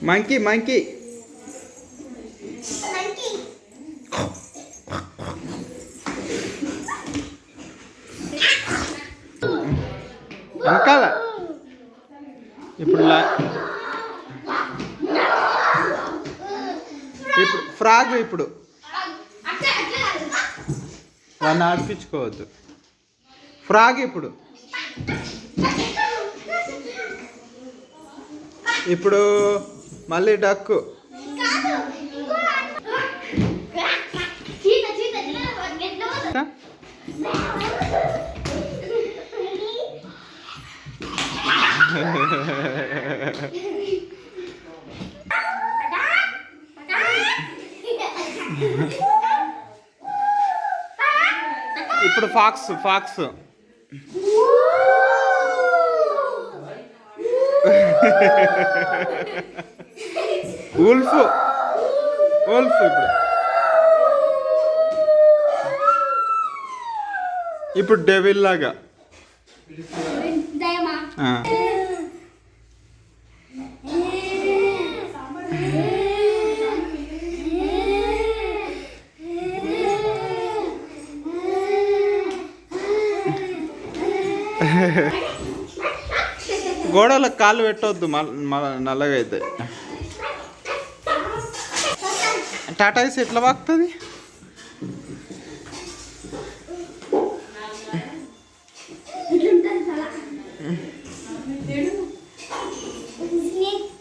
Monkey monkey వెనకాల ఇప్పుడు ఇప్పుడు ఫ్రాగ్ ఇప్పుడు వాడిని ఆడిపించుకోవద్దు. ఫ్రాగ్ ఇప్పుడు ఇప్పుడు మళ్ళీ డక్కు. ఇప్పుడు ఫాక్స్ ఫాక్స్ ఉల్ఫ్ ఉల్ఫ్ ఇప్పుడు డెవిల్ లాగా. గోడలకు కాళ్ళు పెట్టవద్దు, నల్లగా అయితే. టాటాయిస్ ఎట్లా వాగుతుంది?